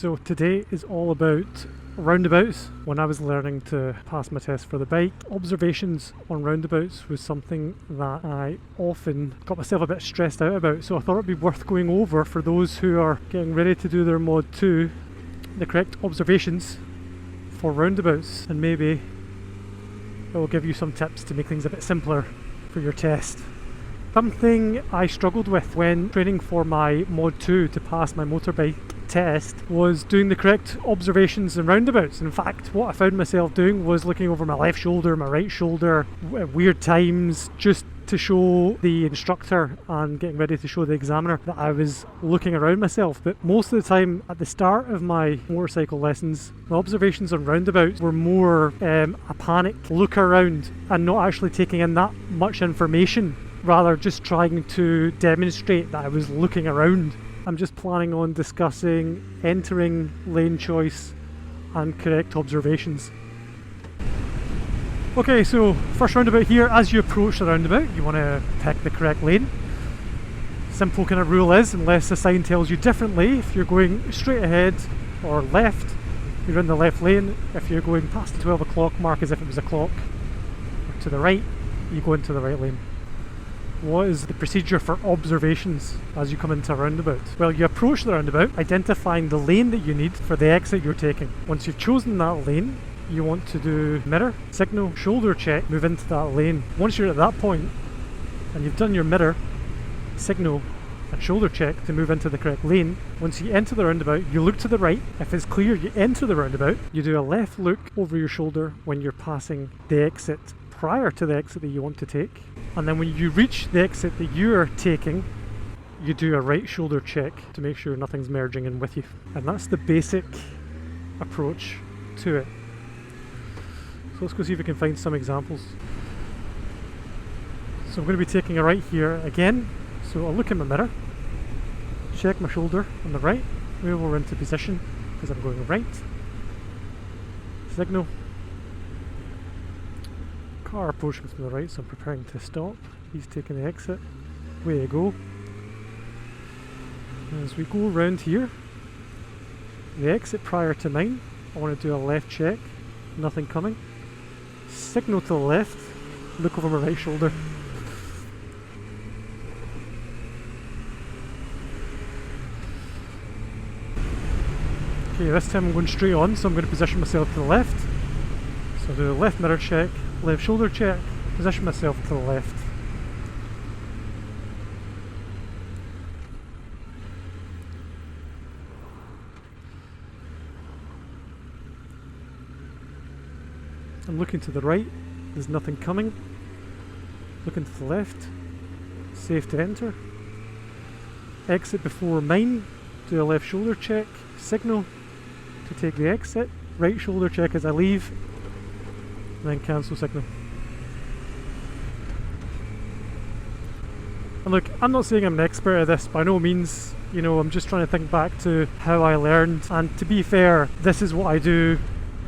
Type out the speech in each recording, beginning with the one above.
So today is all about roundabouts. When I was learning to pass my test for the bike, observations on roundabouts was something that I often got myself a bit stressed out about. So I thought it'd be worth going over for those who are getting ready to do their Mod 2, the correct observations for roundabouts, and maybe it will give you some tips to make things a bit simpler for your test. Something I struggled with when training for my Mod 2 to pass my motorbike test was doing the correct observations and roundabouts. In fact, what I found myself doing was looking over my left shoulder, my right shoulder at weird times, just to show the instructor and getting ready to show the examiner that I was looking around myself. But most of the time at the start of my motorcycle lessons, my observations on roundabouts were more a panic look around and not actually taking in that much information, rather just trying to demonstrate that I was looking around. I'm just planning on discussing entering, lane choice and correct observations. Okay, so first roundabout here. As you approach the roundabout, you want to pick the correct lane. Simple kind of rule is, unless the sign tells you differently, if you're going straight ahead or left, you're in the left lane. If you're going past the 12 o'clock mark as if it was a clock, or to the right, you go into the right lane. What is the procedure for observations as you come into a roundabout? Well, you approach the roundabout, identifying the lane that you need for the exit you're taking. Once you've chosen that lane, you want to do mirror, signal, shoulder check, move into that lane. Once you're at that point, and you've done your mirror, signal, and shoulder check to move into the correct lane, once you enter the roundabout, you look to the right. If it's clear you enter the roundabout, you do a left look over your shoulder when you're passing the exit prior to the exit that you want to take. And then when you reach the exit that you're taking, you do a right shoulder check to make sure nothing's merging in with you. And that's the basic approach to it. So let's go see if we can find some examples. So I'm going to be taking a right here again. So I'll look in my mirror, check my shoulder on the right, move over into position because I'm going right, signal. Car approaching from the right, so I'm preparing to stop. He's taking the exit. Way to go. As we go around here, the exit prior to mine, I want to do a left check. Nothing coming. Signal to the left. Look over my right shoulder. Okay, this time I'm going straight on, so I'm going to position myself to the left. So I'll do a left mirror check. Left shoulder check, position myself to the left. I'm looking to the right, there's nothing coming. Looking to the left, safe to enter. Exit before mine, do a left shoulder check, signal to take the exit. Right shoulder check as I leave. And then cancel signal. And look, I'm not saying I'm an expert at this by no means, you know, I'm just trying to think back to how I learned, and to be fair, this is what I do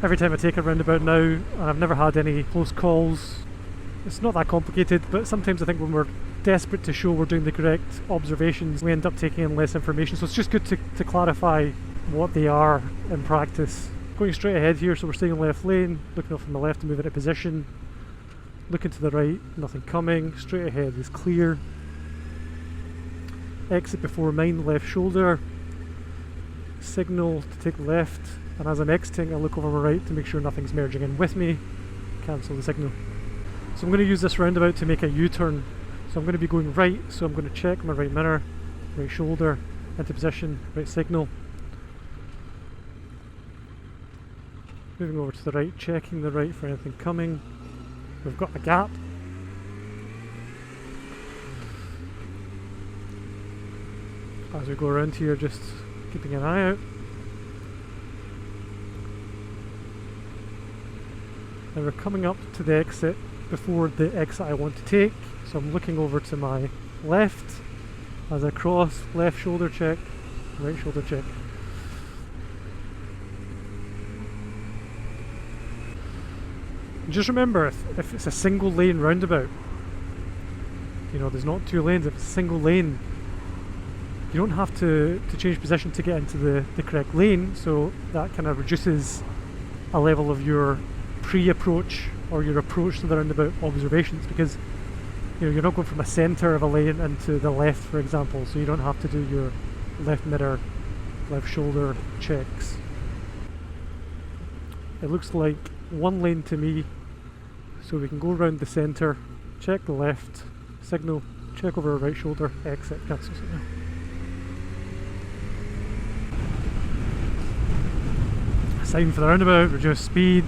every time I take a roundabout now, and I've never had any close calls. It's not that complicated, but sometimes I think when we're desperate to show we're doing the correct observations, we end up taking in less information, so it's just good to clarify what they are in practice. Going straight ahead here, so we're staying in left lane, looking off from the left to move into position, looking to the right, nothing coming, straight ahead is clear. Exit before mine, left shoulder, signal to take left, and as I'm exiting I look over my right to make sure nothing's merging in with me, cancel the signal. So I'm going to use this roundabout to make a U-turn, so I'm going to be going right, so I'm going to check my right mirror, right shoulder, into position, right signal. Moving over to the right, checking the right for anything coming. We've got a gap. As we go around here, just keeping an eye out. Now we're coming up to the exit before the exit I want to take. So I'm looking over to my left as I cross, left shoulder check, right shoulder check. Just remember, if it's a single lane roundabout, you know, there's not two lanes, if it's a single lane, You don't have to change position to get into the correct lane, so that kind of reduces a level of your pre-approach or your approach to the roundabout observations, because you're not going from a centre of a lane into the left, for example, so you don't have to do your left mirror, left shoulder checks. It looks like one lane to me, so we can go around the centre, check the left, signal, check over our right shoulder, exit, cancel signal. Sign for the roundabout, reduce speed,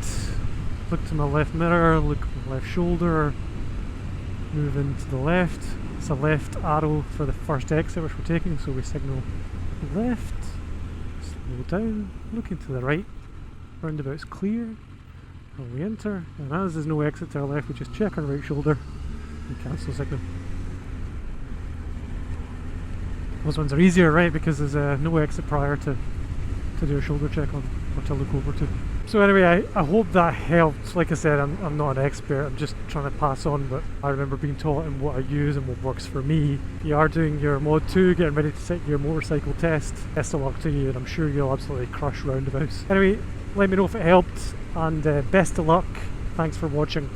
look to my left mirror, look at my left shoulder, move into the left. It's a left arrow for the first exit which we're taking, so we signal left, slow down, looking to the right, roundabout's clear, and we enter, and as there's no exit to our left, we just check our right shoulder and cancel signal. Those ones are easier, right, because there's no exit prior to do a shoulder check on, or to look over to. So anyway, I hope that helped. Like I said, I'm not an expert, I'm just trying to pass on what I remember being taught and what I use and what works for me. If you are doing your Mod 2, getting ready to sit your motorcycle test, best of luck to you, and I'm sure you'll absolutely crush roundabouts. Anyway, let me know if it helped, and best of luck. Thanks for watching.